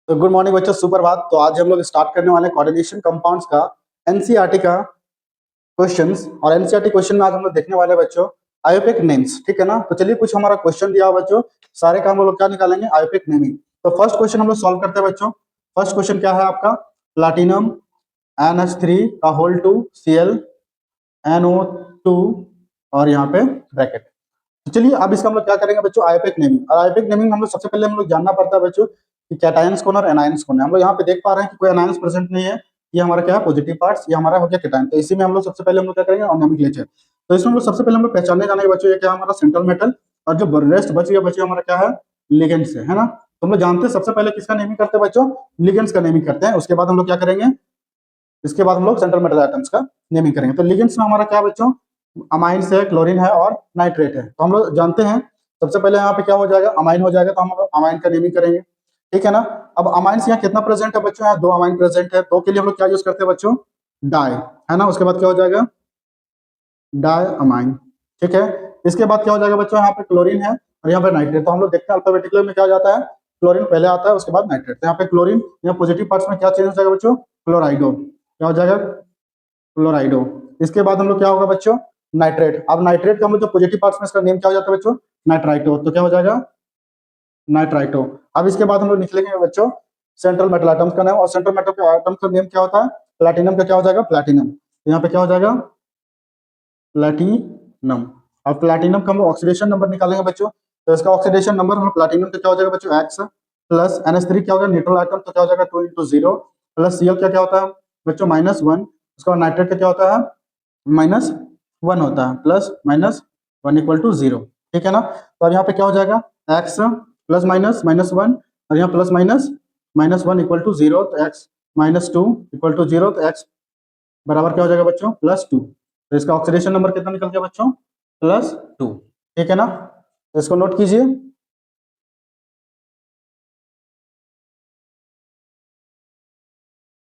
तो good morning बच्चों, सुप्रभात। तो आज हम लोग स्टार्ट करने वाले कोऑर्डिनेशन कंपाउंड्स का एनसीईआरटी का क्वेश्चंस। और एनसीईआरटी क्वेश्चन में आज हम लोग देखने वाले हैं बच्चों आयोपिक नेम्स। ठीक है ना। तो चलिए, कुछ हमारा क्वेश्चन दिया हुआ बच्चों, सारे काम हम लोग क्या निकालेंगे, आयोपिक नेमिंग। तो फर्स्ट क्वेश्चन हम लोग सॉल्व करते हैं बच्चों। फर्स्ट क्वेश्चन क्या है आपका, प्लाटिनम NH3 का होल 2 Cl NO2 और यहाँ पे ब्रैकेट। तो चलिए, अब इसका हम लोग क्या करेंगे बच्चों, आयोपिक नेमिंग। और आयोपिक नेमिंग हम लोग सबसे पहले हम लोग जानना पड़ता है बच्चों कि कैटायंस कौन है और एनायंस कौन है। हम लोग यहाँ पे देख पा रहे हैं कि कोई एनायंस प्रेजेंट नहीं है। ये हमारा क्या है, पॉजिटिव पार्ट्स, ये हमारा हो गया कैटायन। तो इसी में हम लोग सबसे पहले हम लोग क्या करेंगे, नोमेनक्लेचर। तो इसमें हम लोग सबसे पहले हम लोग पहचानने जानेंगे बच्चों, ये क्या हमारा सेंट्रल मेटल, और जो रेस्ट बच गया बच्चों हमारा क्या है, लिगेंड्स है ना। तो हम लोग जानते हैं सबसे पहले किसका नेमिंग करते हैं बच्चों, लिगेंड्स का नेमिंग करते हैं। उसके बाद हम लोग क्या करेंगे, इसके बाद हम लोग सेंट्रल मेटल आइटम्स का नेमिंग करेंगे। तो लिगेंड्स में हमारा क्या बच्चों, अमाइंस है, क्लोरीन है और नाइट्रेट है। तो हम लोग जानते हैं सबसे पहले यहाँ पे क्या हो जाएगा, अमाइन हो जाएगा। तो हम लोग अमाइन का नेमिंग करेंगे। ठीक है ना। अब अमाइंस यहाँ कितना प्रेजेंट है बच्चों, यहाँ 2 अमाइन प्रेजेंट है। तो के लिए हम लोग क्या यूज करते हैं बच्चों, डाई, है ना। उसके बाद क्या हो जाएगा, डाई अमाइन। ठीक है। इसके बाद क्या हो जाएगा बच्चों, यहाँ पे क्लोरीन है और यहाँ पे नाइट्रेट। तो हम लोग देखते हैं अल्फाबेटिकली में क्या हो जाता है, क्लोरीन पहले आता है, उसके बाद नाइट्रेट। तो यहाँ पे क्लोरीन, यहाँ पॉजिटिव पार्ट्स में क्या चेंज हो जाएगा बच्चों, क्लोराइडो। क्या हो जाएगा, क्लोराइडो। इसके बाद हम लोग क्या होगा बच्चों, नाइट्रेट। अब नाइट्रेट का हम लोग जो पॉजिटिव पार्ट्स में इसका नेम क्या हो जाता है बच्चों, नाइट्राइटो। तो क्या हो जाएगा, नाइट्राइटो। अब इसके बाद हम लोग निकलेंगे बच्चों सेंट्रल मेटल आइटम्स का नाम। और सेंट्रल मेटल के आइटम्स का नेम क्या होता है, प्लैटिनम का क्या हो जाएगा, प्लैटिनम। तो यहाँ पे क्या हो जाएगा, प्लैटिनम। अब प्लैटिनम का हम लोग ऑक्सीडेशन नंबर निकालेंगे बच्चों। तो इसका ऑक्सीडेशन नंबर हम प्लैटिनम का क्या हो जाएगा बच्चों, एक्स प्लस NH3 क्या होगा, न्यूट्रल आइटम। तो क्या हो जाएगा 2 × 0 प्लस Cl क्या क्या होता है बच्चों, -1। उसका नाइट्रेट का क्या होता है, -1 होता है, प्लस -1 = 0। ठीक है ना। तो अब यहाँ पे क्या हो जाएगा, एक्स प्लस माइनस -1 और यहाँ प्लस माइनस -1 = 0। तो एक्स -2 = 0। तो एक्स बराबर क्या हो जाएगा बच्चों, +2। तो इसका ऑक्सीडेशन नंबर कितना निकल गया बच्चों, +2। ठीक है ना। तो इसको नोट कीजिए।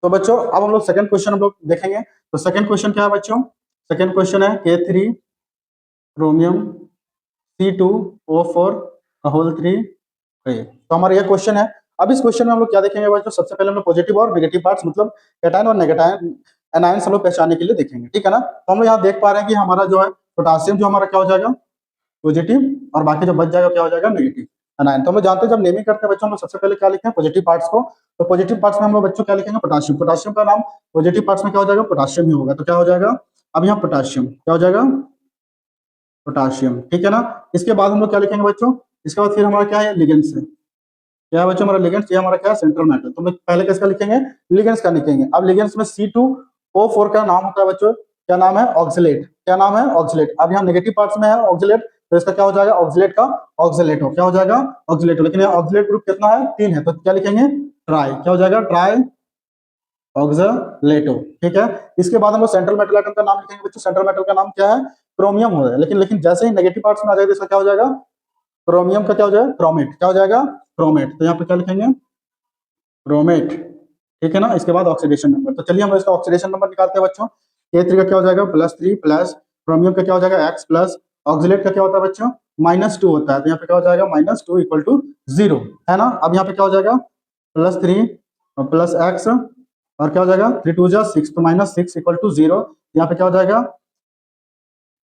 तो बच्चों अब हम लोग सेकंड क्वेश्चन हम लोग देखेंगे। तो सेकंड क्वेश्चन क्या है बच्चों, सेकंड क्वेश्चन है K3 क्रोमियम C2O4 का होल 3। तो हमारा ये क्वेश्चन है। अब इस क्वेश्चन में हम लोग क्या देखेंगे बच्चों, सबसे पहले हम लोग पॉजिटिव और नेगेटिव पार्ट्स, मतलब कैटायन और नेगेटायन एनायंस हम लोग पहचानने के लिए देखेंगे। ठीक है ना। तो हम लोग यहाँ देख पा रहे हैं कि हमारा जो है पोटासियम जो हमारा क्या हो जाएगा, पॉजिटिव, और बाकी जो बच जाएगा क्या हो जाएगा, नेगेटिव एनायन। तो हम लोग जानते हैं जब नेमिंग करते हैं बच्चों, हम लोग सबसे पहले क्या लिखते हैं, पॉजिटिव पार्ट्स को। तो पॉजिटिव पार्ट्स में हम लोग बच्चों क्या लिखेंगे, पोटासियम। पोटासियम का नाम पॉजिटिव पार्ट्स में क्या हो जाएगा, पोटासियम ही होगा। तो क्या हो जाएगा, अब यहाँ पोटासियम क्या हो जाएगा, पोटासियम। ठीक है ना। इसके बाद हम लोग क्या लिखेंगे बच्चों, इसके बाद फिर हमारा क्या है, लिगेंड्स है। क्या है बच्चों, हमारा लिगेंड्स, ये हमारा क्या है, सेंट्रल मेटल। तो हम लोग पहले किसका लिखेंगे, लिगेंड्स का लिखेंगे। अब लिगेंड्स में C2O4 का नाम होता है बच्चों, क्या नाम है, ऑक्सलेट। क्या नाम है, ऑक्सलेट। अब यहाँ नेगेटिव पार्ट्स में है ऑक्सलेट, तो इसका क्या हो जाएगा, ऑक्सलेट का ऑक्सलेटो। क्या हो जाएगा, ऑक्सलेटो। लेकिन यहाँ ऑक्सलेट ग्रुप कितना है, 3 है। तो क्या लिखेंगे, ट्राई। क्या हो जाएगा, ट्राई ऑक्सलेटो। ठीक है। इसके बाद हम लोग सेंट्रल मेटल आइटम का नाम लिखेंगे बच्चों। सेंट्रल मेटल का नाम क्या है, क्रोमियम हो जाएगा। लेकिन लेकिन जैसे ही नेगेटिव पार्ट्स में आ जाएगा, इसका क्या हो जाएगा, क्रोमियम का क्या हो जाएगा, क्रोमेट। क्या हो जाएगा, क्रोमेट। तो यहाँ पे क्या लिखेंगे, क्रोमेट। ठीक है ना। इसके बाद ऑक्सीडेशन नंबर। तो चलिए हम इसका ऑक्सीडेशन नंबर निकालते हैं बच्चों। K3 का क्या हो जाएगा, +3 प्लस क्रोमियम का क्या हो जाएगा, X प्लस ऑक्सीलेट का क्या होता है बच्चों, -2 होता है। तो यहाँ पे क्या हो जाएगा, -2 = 0, है ना। अब यहाँ पे क्या हो जाएगा, +3 प्लस एक्स और क्या हो जाएगा, 3 2 जा 6, तो -6 = 0। यहाँ पे क्या हो जाएगा,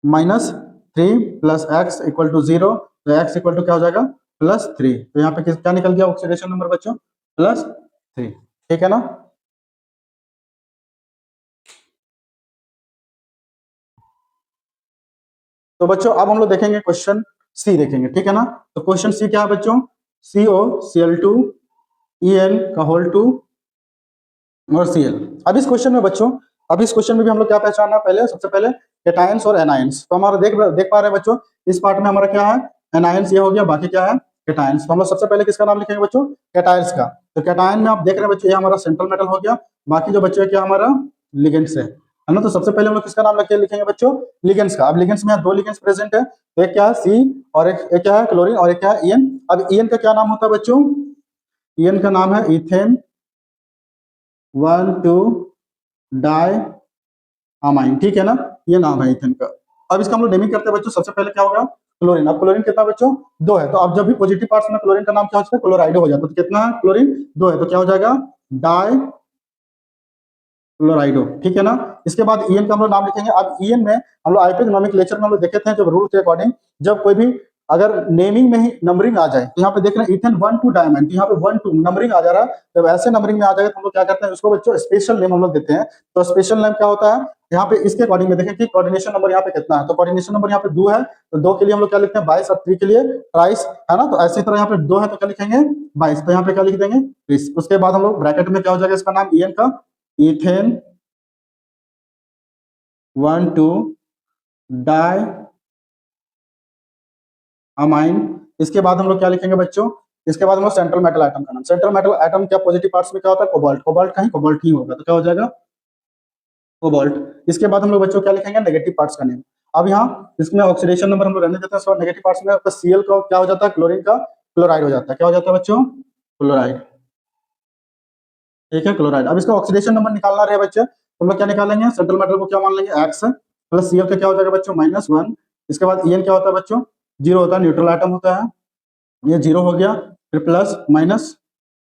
-3 प्लस एक्स = 0। तो एक्स इक्वल टू क्या हो जाएगा, +3। तो यहाँ पे क्या निकल गया ऑक्सीडेशन नंबर बच्चों, +3। ठीक है ना। तो बच्चों अब हम लोग देखेंगे क्वेश्चन सी देखेंगे। ठीक है ना। तो क्वेश्चन सी क्या है बच्चों, COCl2 En का होल 2 और Cl। अब इस क्वेश्चन में बच्चों, अब इस क्वेश्चन में भी हम लोग क्या पहचानना, पहले सबसे पहले कैटायंस और एनायंस। तो हमारा देख पा रहे हैं बच्चों, इस पार्ट में हमारा क्या है, एनायंस ये हो गया, बाकी क्या है, कैटायंस। तो हम लोग सबसे पहले किसका नाम लिखेंगे बच्चों, कैटायंस का। तो कैटायन में आप देख रहे हैं बच्चों, ये हमारा सेंट्रल मेटल हो गया, बाकी जो बच्चे क्या हमारा लिगेंड्स है ना। तो सबसे पहले हम लोग किसका नाम लिखेंगे बच्चों, लिगेंड्स का। अब लिगेंड्स में 2 लिगेंड्स प्रेजेंट है। तो एक क्या है, सी, और एक क्या है, क्लोरीन, और एक क्या है, ईएन। अब ईएन का क्या नाम होता है बच्चों, ईएन का नाम है इथेन 1 2 डाई अमाइन। ठीक है ना, ये नाम है इथेन का। अब इसका हम लोग नेमिंग करते हैं बच्चों। सबसे पहले क्या होगा, क्लोरीन। अब क्लोरीन कितना बच्चों? 2 है। तो अब जब भी पॉजिटिव पार्ट्स में क्लोरीन का नाम क्या हो जाता है? क्लोराइड हो जाता है। तो कितना है क्लोरीन? 2 है। तो क्या हो जाएगा? डाई क्लोराइडो। ठीक है ना। इसके बाद ईएन का हम लोग नाम लिखेंगे। अब ईएन में हम लोग आईपीएक नोमेनक्लेचर में हम लोग देखे थे जब रूल के अकॉर्डिंग, जब कोई भी अगर नेमिंग में ही नंबरिंग आ जाए, तो यहाँ पे देख रहे हैं इथेन 1 2 डायमंड, यहाँ पे 1 2 नंबरिंग आ जा रहा है। जब ऐसे नंबरिंग में आ जाएगा तो हम लोग क्या करते हैं उसको बच्चों स्पेशल नेम हम लोग देते हैं। तो स्पेशल नेम क्या होता है? यहाँ पे इसके अकॉर्डिंग में देखें कि कोऑर्डिनेशन नंबर यहाँ पे कितना है। तो कोऑर्डिनेशन नंबर यहाँ पे 2 है। तो 2 के लिए हम लोग क्या लिखते हैं? 22 और 3 के लिए 23 है ना। तो ऐसी तरह यहाँ पे 2 है तो क्या लिखेंगे? 22। तो यहाँ पे क्या लिख देंगे? 20। उसके बाद हम लोग ब्रैकेट में क्या हो जाएगा इसका नाम ईएन का? Ethane 1 2 diamine. इसके बाद हम लोग क्या लिखेंगे बच्चों? इसके बाद हम लोग सेंट्रल मेटल एटम का नाम। सेंट्रल मेटल एटम क्या पॉजिटिव पार्ट्स में क्या होता है? कोबाल्ट। कोबाल्ट कहीं कोबाल्ट ही होगा तो क्या हो जाएगा? कोबाल्ट। इसके बाद हम लोग बच्चों क्या लिखेंगे? नेगेटिव पार्ट्स का नेम। अब यहाँ इसमें ऑक्सीडेशन नंबर हम लोग रहने देते हैं। इसके नेगेटिव पार्ट्स में आपका सीएल का क्या हो जाता है? क्लोरीन का क्लोराइड हो जाता है। क्या हो जाता है बच्चों? क्लोराइड। ठीक है, क्लोराइड। अब इसका ऑक्सीडेशन नंबर निकालना रहे बच्चे, तो हम लोग क्या निकालेंगे? सेंट्रल मेटल को क्या मान लेंगे? एक्स प्लस सीएल का क्या हो जाएगा बच्चों? -1। इसके बाद ईएन क्या होता है बच्चों? 0 होता है, न्यूट्रल एटम होता है। ये 0 हो गया। फिर प्लस माइनस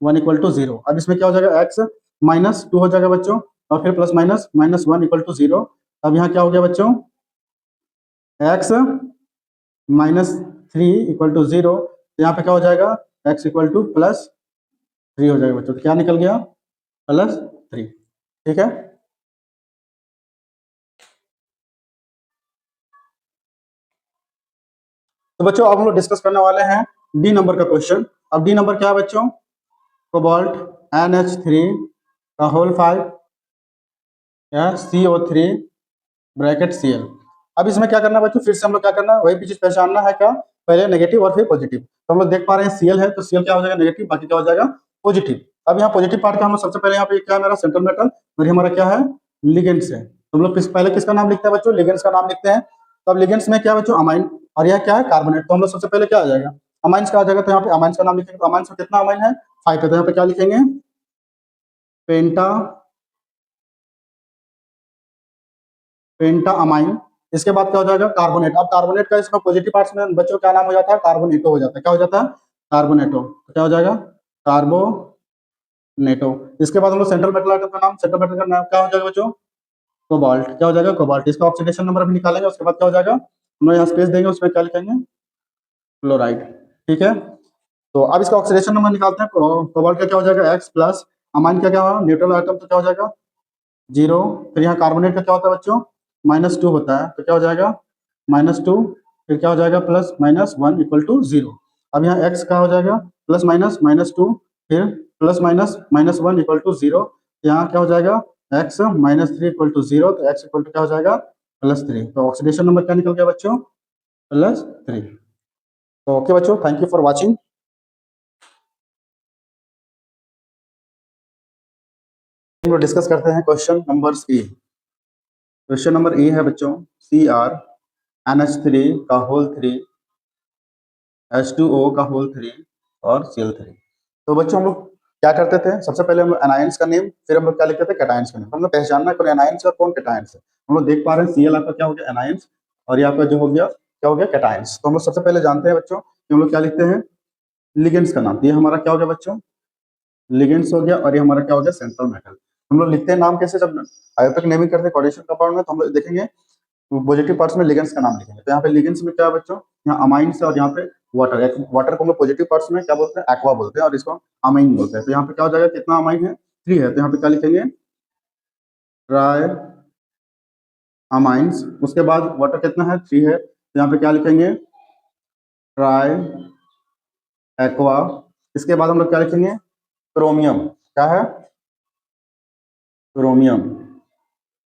1 इक्वल टू 0। अब इसमें क्या हो जाएगा? एक्स -2 हो जाएगा बच्चों। और फिर प्लस माइनस -1 इक्वल टू 0। अब यहाँ क्या हो गया बच्चों? X -3 equal to 0। यहाँ पे क्या हो जाएगा? एक्स इक्वल टू +3 हो जाएगा बच्चों। तो क्या निकल गया? +3। ठीक है। तो बच्चों अब हम लोग डिस्कस करने वाले हैं डी नंबर का क्वेश्चन। अब डी नंबर क्या है बच्चों? कोबाल्ट NH3 का होल 5 या CO3 ब्रैकेट Cl। अब इसमें क्या करना है बच्चों? फिर से हम लोग क्या करना है? वही चीज पहचानना है क्या? पहले नेगेटिव और फिर पॉजिटिव। तो हम लोग देख पा रहे हैं Cl है, तो Cl क्या हो जाएगा? नेगेटिव, बाकी क्या हो जाएगा? पॉजिटिव। अब यहाँ पॉजिटिव पार्ट का हम लोग सबसे पहले यहाँ पे क्या है? मेरा सेंट्रल मेटल और ये हमारा क्या है? लिगेंड्स है। तो हम लोग पहले किसका नाम लिखते हैं बच्चों? लिगेंड्स का नाम लिखते हैं। तो अब लिगेंड्स में क्या है बच्चों? अमाइन। और यह क्या है? कार्बोनेट। तो हम लोग सबसे पहले क्या आ जाएगा? अमाइंस का आ जाएगा। तो यहाँ पे अमाइंस का नाम लिखेंगे। तो अमाइंस में कितना अमाइन है? 5 है। तो यहाँ पे क्या लिखेंगे? पेंटा पेंटा अमाइन। इसके बाद क्या हो जाएगा? कार्बोनेट। अब कार्बोनेट का इसका पॉजिटिव पार्ट्स में बच्चों क्या नाम हो जाता है? कार्बोनेटो हो जाता है। क्या हो जाता है? कार्बोनेटो। तो क्या हो जाएगा? कार्बोनेटो। इसके बाद हम लोग सेंट्रल मेटल आइटम का नाम, सेंट्रल मेटल का नाम क्या हो जाएगा बच्चों? कोबाल्ट। क्या हो जाएगा? कोबाल्ट। इसका ऑक्सीडेशन नंबर अभी निकालेंगे। उसके बाद क्या हो जाएगा? हम लोग यहाँ स्पेस देंगे, उसमें क्या लिखेंगे? क्लोराइड। ठीक है। तो अब इसका ऑक्सीडेशन नंबर निकालते हैं। कोबाल्ट का क्या हो जाएगा? एक्स प्लस अमाइन का क्या होगा? न्यूट्रल आइटम, तो क्या हो जाएगा? 0। फिर यहाँ कार्बोनेट का क्या होता है बच्चों? -2 होता है। तो क्या हो जाएगा? -2। फिर क्या हो जाएगा? +-1 इक्वल टू 0। अब यहाँ x का हो जाएगा प्लस माइनस -2। फिर प्लस माइनस -1 इक्वल टू 0। यहाँ क्या हो जाएगा? x -3 equal to 0। तो x इक्वल टू क्या हो जाएगा? +3। तो ऑक्सीडेशन नंबर क्या निकल गया बच्चों? +3। तो ओके बच्चों, थैंक यू फॉर वॉचिंग। हम लोग डिस्कस करते हैं क्वेश्चन नंबर ई। क्वेश्चन नंबर ई है बच्चों CrNH3 का होल 3, H2O का होल 3 और Cl3। तो बच्चों हम लोग क्या करते थे? सबसे पहले हम लोग एनायंस का नेम, फिर हम लोग क्या लिखते थे? कैटायंस का नेम। हम लोग पहचानना कौन एनायंस और कौन कैटायंस है। हम लोग देख पा रहे हैं Cl आपका क्या हो गया? एनायंस। और ये आपका जो हो गया क्या हो गया? कैटायंस। तो हम लोग सबसे पहले जानते हैं बच्चों कि हम लोग क्या लिखते हैं? लिगेंड्स का नाम। तो ये हमारा क्या हो गया बच्चों? लिगेंड्स हो गया। और ये हमारा क्या हो गया? Central metal. हम लोग लिखते हैं नाम कैसे? जब आयोपिक नेमिंग करते हैं कोऑर्डिनेशन कंपाउंड में, तो हम लोग देखेंगे पॉजिटिव पार्ट्स में लिगेंड्स का नाम लिखेंगे। तो यहाँ पे लिगेंड्स में क्या है बच्चों? यहाँ अमाइंस है और यहाँ पे वाटर। वाटर को हम लोग पॉजिटिव पार्ट्स में क्या बोलते हैं? एक्वा बोलते हैं, और इसको अमाइन बोलते हैं। तो यहाँ पे क्या हो जाएगा? कितना अमाइन है? 3 है। तो यहाँ पे क्या लिखेंगे? Try amines. उसके बाद वाटर कितना है? 3 है। तो यहाँ पे क्या लिखेंगे? Try aqua. इसके बाद हम लोग क्या लिखेंगे? क्रोमियम। क्या है? क्रोमियम।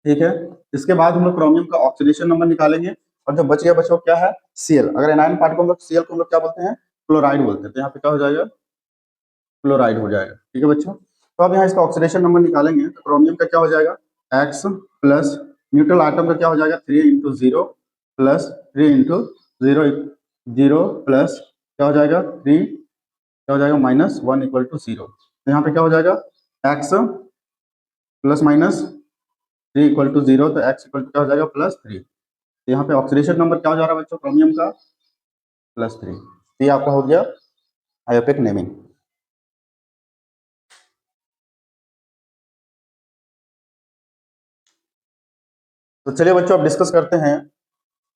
ठीक है। इसके बाद हम लोग क्रोमियम का ऑक्सीडेशन नंबर निकालेंगे। और जो बच गया बच्चों क्या है? सीएल। अगर एनायन पार्ट को हम लोग सीएल को हम लोग क्या बोलते हैं? क्लोराइड बोलते हैं। तो यहाँ पे क्या हो जाएगा? क्लोराइड हो जाएगा। ठीक है बच्चों। तो अब यहाँ इसका ऑक्सीडेशन नंबर निकालेंगे। तो क्रोमियम का क्या हो जाएगा? एक्स प्लस न्यूट्रल आइटम का क्या हो जाएगा? 3 × 0 प्लस 3 × 0 0 प्लस क्या हो जाएगा? 3 क्या हो जाएगा? -1 इक्वल टू 0। तो यहाँ पे क्या हो जाएगा? X plus minus 3 equal to 0। तो एक्स इक्वल टू क्या हो जाएगा? +3। यहाँ पे ऑक्सीडेशन नंबर क्या हो जा रहा है बच्चों क्रोमियम का? +3। ये आपका हो गया आयोपिक नेमिंग। तो चलिए बच्चों अब डिस्कस करते हैं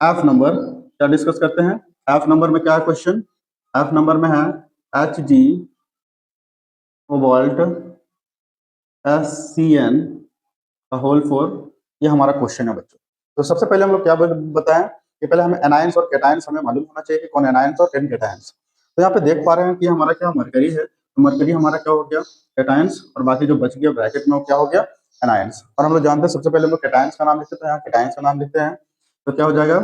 एफ नंबर। क्या डिस्कस करते हैं? एफ नंबर में क्या है क्वेश्चन? एफ नंबर में है Hg कोबाल्ट SCN का होल 4। ये हमारा क्वेश्चन है बच्चों। तो सबसे पहले हम लोग क्या बताएं कि पहले हमें एनायंस और कैटायंस हमें मालूम होना चाहिए कि कौन एनायंस और कौन कैटायंस। तो यहाँ पे देख पा रहे हैं कि हमारा क्या मरकरी है, तो मरकरी हमारा क्या हो गया कैटायंस, और बाकी जो बच गया ब्रैकेट में वो क्या हो गया एनायंस। और हम लोग जानते हैं सबसे पहले हम लोग कैटायंस का नाम लिखते हैं, तो यहाँ कैटायंस का नाम लिखते हैं। तो क्या हो जाएगा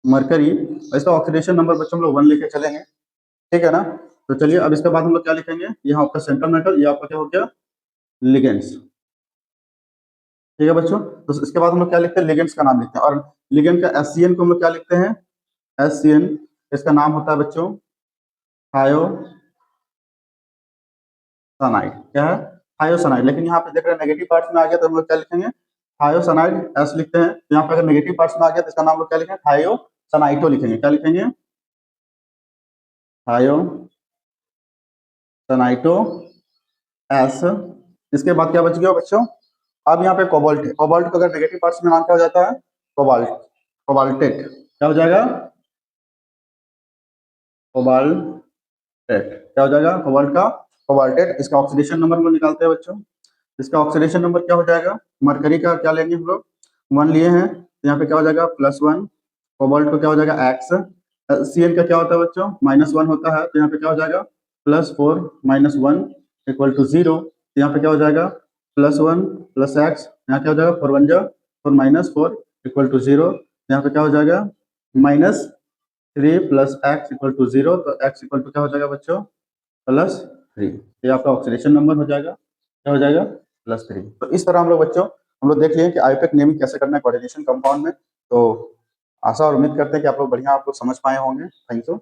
मरकरी, इसका ऑक्सीडेशन नंबर बच्चों हम लोग 1 लेके चलेंगे, ठीक है ना। तो चलिए अब इसके बाद हम लोग क्या लिखेंगे, यहाँ आपका सेंट्रल मेटल, ये आपका क्या हो गया लिगेंड्स, ठीक है बच्चों। तो इसके बाद हम लोग क्या लिखते हैं लिगेंड्स का नाम लिखते हैं, और लिगेंड का एससीएन को हम लोग क्या लिखते हैं एससीएन, इसका नाम होता है बच्चों थायोसाइनाइड। क्या है थायोसाइनाइड, लेकिन यहाँ पे देख रहे हैं नेगेटिव पार्ट्स में आ गया तो हम लोग क्या लिखेंगे थायोसाइनाइड एस लिखते हैं। तो यहाँ पे अगर नेगेटिव पार्ट्स में आ गया तो इसका नाम लोग क्या लिखेंगे थायोसाइनाइटो लिखेंगे। क्या लिखेंगे थायोसाइनाइटो एस। इसके बाद क्या बच गया बच्चों, अब यहाँ पे कोबाल्ट है, कोबाल्ट को अगर नेगेटिव पार्ट्स में नाम क्या हो जाता है कोबाल्ट, कोबाल्टेट। क्या हो जाएगा कोबाल्टेट, क्या हो जाएगा कोबाल्ट का कोबाल्टेट। इसका ऑक्सीडेशन नंबर में निकालते हैं बच्चों। इसका ऑक्सीडेशन नंबर क्या हो जाएगा, मरकरी का क्या लेंगे हम लोग 1 लिए हैं, तो यहाँ पे क्या हो जाएगा +1, कोबाल्ट को क्या हो जाएगा X, Cn का क्या होता है बच्चों -1 होता है, तो यहाँ पे क्या हो जाएगा +4 -1 = 0। तो यहाँ पे क्या हो जाएगा +1 + X, यहाँ क्या हो जाएगा 4 1 जा 4 -4 = 0। यहाँ पे क्या हो जाएगा -3 + X = 0, तो X = क्या हो जाएगा बच्चों +3। ये आपका ऑक्सीडेशन नंबर हो जाएगा, क्या हो जाएगा +3। तो इस तरह हम लोग बच्चों हम लोग देख लिए कि आईयूपैक नेमिंग कैसे करना है कोऑर्डिनेशन कंपाउंड में। तो आशा और उम्मीद करते हैं कि आप लोग बढ़िया आप लोग समझ पाए होंगे। Thank you.